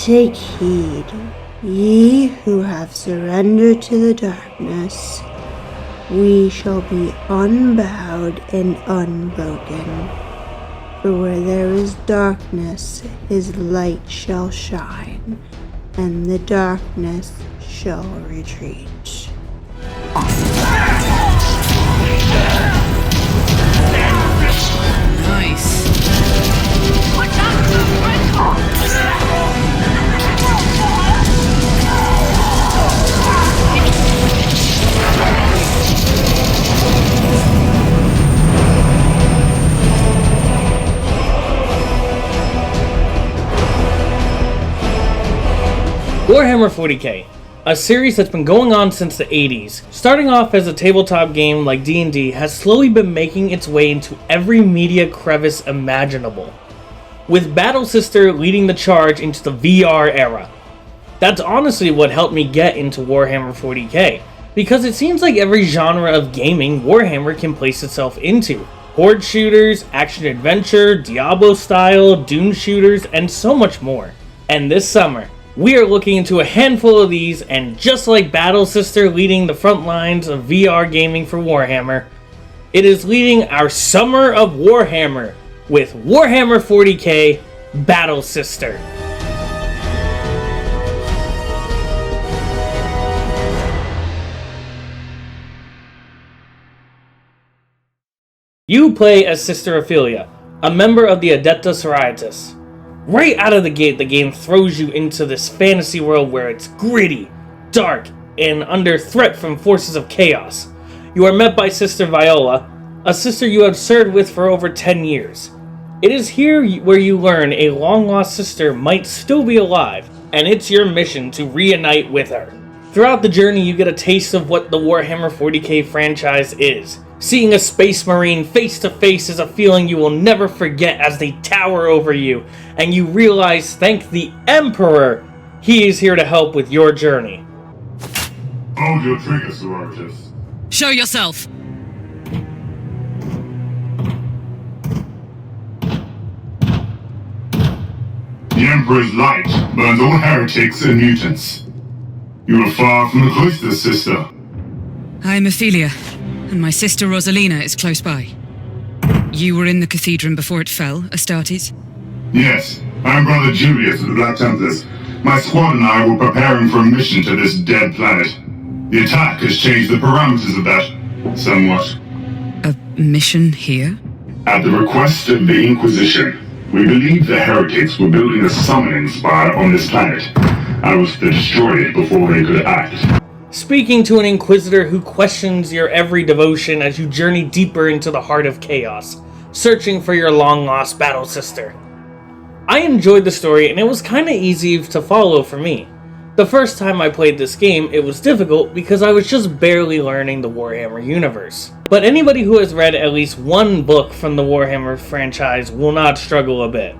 Take heed, ye who have surrendered to the darkness. We shall be unbowed and unbroken. For where there is darkness, his light shall shine, and the darkness shall retreat. Nice. Warhammer 40k, a series that's been going on since the 80s, starting off as a tabletop game like D&D, has slowly been making its way into every media crevice imaginable, with Battle Sister leading the charge into the VR era. That's honestly what helped me get into Warhammer 40k, because it seems like every genre of gaming Warhammer can place itself into. Horde shooters, action-adventure, Diablo-style, Dune shooters, and so much more. And this summer, we are looking into a handful of these, and just like Battle Sister leading the front lines of VR gaming for Warhammer, it is leading our Summer of Warhammer with Warhammer 40k Battle Sister. You play as Sister Ophelia, a member of the Adepta Sororitas. Right out of the gate, the game throws you into this fantasy world where it's gritty, dark, and under threat from forces of chaos. You are met by Sister Viola, a sister you have served with for over 10 years. It is here where you learn a long-lost sister might still be alive, and it's your mission to reunite with her. Throughout the journey, you get a taste of what the Warhammer 40k franchise is. Seeing a Space Marine face to face is a feeling you will never forget as they tower over you, and you realize, thank the Emperor, he is here to help with your journey. Hold your trigger, Sororitas. Show yourself! The Emperor's light burns all heretics and mutants. You are far from the cloisters, sister. I am Ophelia, and my sister Rosalina is close by. You were in the cathedral before it fell, Astartes? Yes, I am Brother Julius of the Black Templars. My squad and I were preparing for a mission to this dead planet. The attack has changed the parameters of that somewhat. A mission here? At the request of the Inquisition, we believe the heretics were building a summoning spire on this planet. I was to destroy it before they could act. Speaking to an Inquisitor who questions your every devotion as you journey deeper into the heart of chaos, searching for your long-lost battle sister. I enjoyed the story, and it was kinda easy to follow for me. The first time I played this game, it was difficult because I was just barely learning the Warhammer universe. But anybody who has read at least one book from the Warhammer franchise will not struggle a bit.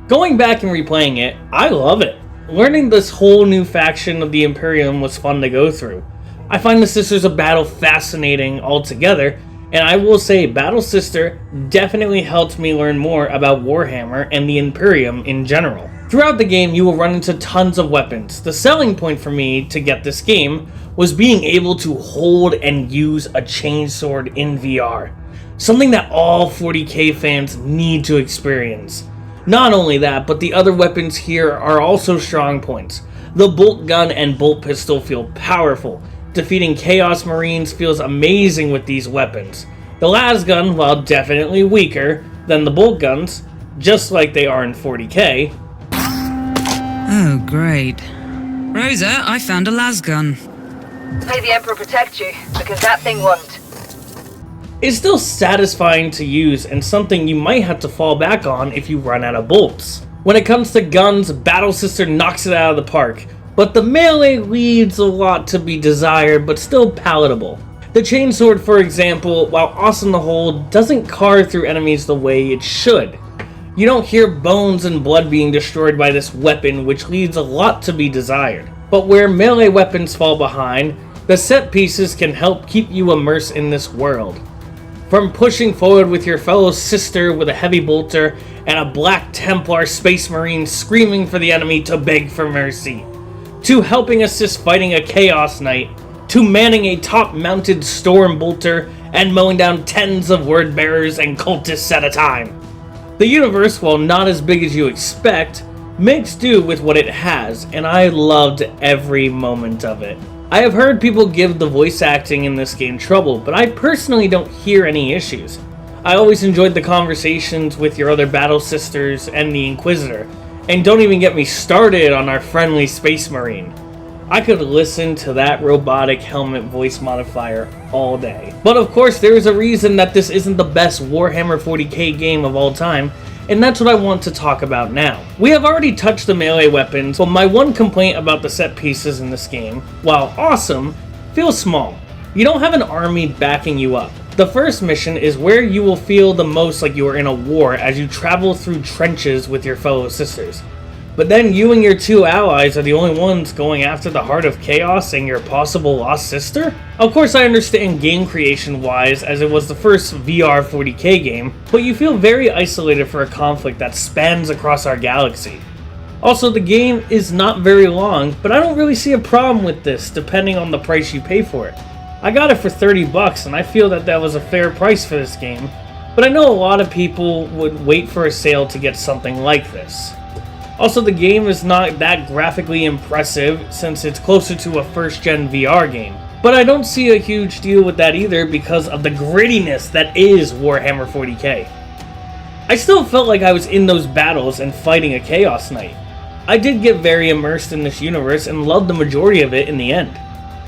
Going back and replaying it, I love it. Learning this whole new faction of the Imperium was fun to go through. I find the Sisters of Battle fascinating altogether, and I will say Battle Sister definitely helped me learn more about Warhammer and the Imperium in general. Throughout the game, you will run into tons of weapons. The selling point for me to get this game was being able to hold and use a chainsword in VR, something that all 40k fans need to experience. Not only that, but the other weapons here are also strong points. The bolt gun and bolt pistol feel powerful. Defeating Chaos Marines feels amazing with these weapons. The las gun, while definitely weaker than the bolt guns, just like they are in 40k. Oh, great. Rosa, I found a las gun. May the Emperor protect you, because that thing won't. It's still satisfying to use and something you might have to fall back on if you run out of bolts. When it comes to guns, Battle Sister knocks it out of the park, but the melee leaves a lot to be desired but still palatable. The chainsword, for example, while awesome to hold, doesn't carve through enemies the way it should. You don't hear bones and blood being destroyed by this weapon, which leaves a lot to be desired. But where melee weapons fall behind, the set pieces can help keep you immersed in this world. From pushing forward with your fellow sister with a heavy bolter and a Black Templar Space Marine screaming for the enemy to beg for mercy, to helping assist fighting a Chaos Knight, to manning a top-mounted Storm Bolter and mowing down tens of Word Bearers and cultists at a time. The universe, while not as big as you expect, makes do with what it has, and I loved every moment of it. I have heard people give the voice acting in this game trouble, but I personally don't hear any issues. I always enjoyed the conversations with your other battle sisters and the Inquisitor, and don't even get me started on our friendly Space Marine. I could listen to that robotic helmet voice modifier all day. But of course, there is a reason that this isn't the best Warhammer 40k game of all time, and that's what I want to talk about now. We have already touched the melee weapons, but my one complaint about the set pieces in this game, while awesome, feels small. You don't have an army backing you up. The first mission is where you will feel the most like you are in a war as you travel through trenches with your fellow sisters. But then you and your two allies are the only ones going after the Heart of Chaos and your possible lost sister? Of course I understand game creation wise, as it was the first VR 40k game, but you feel very isolated for a conflict that spans across our galaxy. Also, the game is not very long, but I don't really see a problem with this depending on the price you pay for it. I got it for $30 and I feel that that was a fair price for this game, but I know a lot of people would wait for a sale to get something like this. Also, the game is not that graphically impressive since it's closer to a first-gen VR game. But I don't see a huge deal with that either because of the grittiness that is Warhammer 40k. I still felt like I was in those battles and fighting a Chaos Knight. I did get very immersed in this universe and loved the majority of it in the end.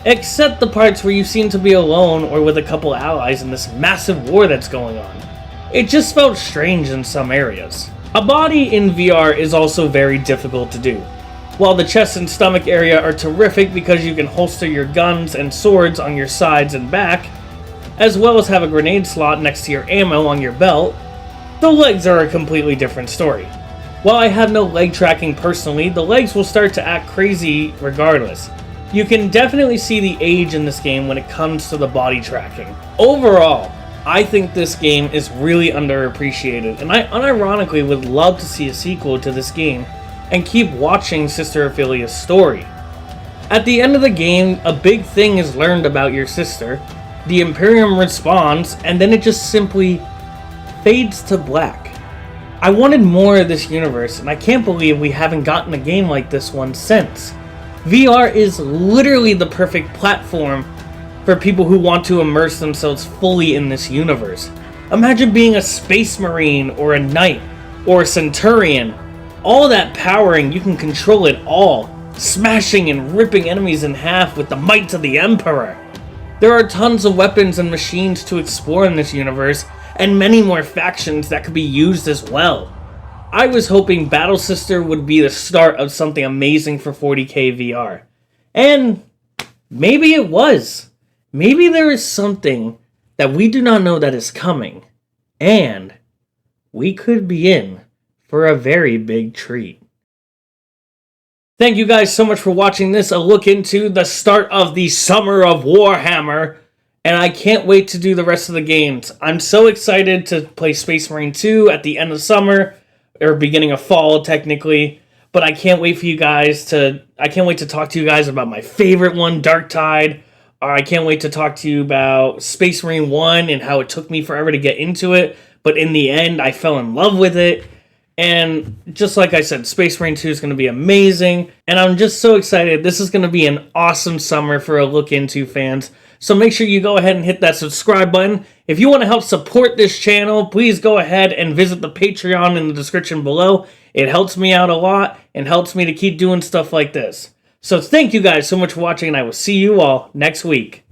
Except the parts where you seem to be alone or with a couple allies in this massive war that's going on. It just felt strange in some areas. A body in VR is also very difficult to do. While the chest and stomach area are terrific because you can holster your guns and swords on your sides and back, as well as have a grenade slot next to your ammo on your belt, the legs are a completely different story. While I have no leg tracking personally, the legs will start to act crazy regardless. You can definitely see the age in this game when it comes to the body tracking. Overall, I think this game is really underappreciated, and I unironically would love to see a sequel to this game and keep watching Sister Ophelia's story. At the end of the game, a big thing is learned about your sister, the Imperium responds, and then it just simply fades to black. I wanted more of this universe, and I can't believe we haven't gotten a game like this one since. VR is literally the perfect platform for people who want to immerse themselves fully in this universe. Imagine being a Space Marine, or a Knight, or a Centurion. All that powering, you can control it all, smashing and ripping enemies in half with the might of the Emperor. There are tons of weapons and machines to explore in this universe, and many more factions that could be used as well. I was hoping Battle Sister would be the start of something amazing for 40k VR. And maybe it was. Maybe there is something that we do not know that is coming, and we could be in for a very big treat. Thank you guys so much for watching this, a look into the start of the Summer of Warhammer, and I can't wait to do the rest of the games. I'm so excited to play Space Marine 2 at the end of summer, or beginning of fall technically, but I can't wait to talk to you guys about my favorite one, Dark Tide. I can't wait to talk to you about Space Marine 1 and how it took me forever to get into it, but in the end, I fell in love with it. And just like I said, Space Marine 2 is going to be amazing, and I'm just so excited. This is going to be an awesome summer for a look into, fans. So make sure you go ahead and hit that subscribe button. If you want to help support this channel, please go ahead and visit the Patreon in the description below. It helps me out a lot and helps me to keep doing stuff like this. So thank you guys so much for watching, and I will see you all next week.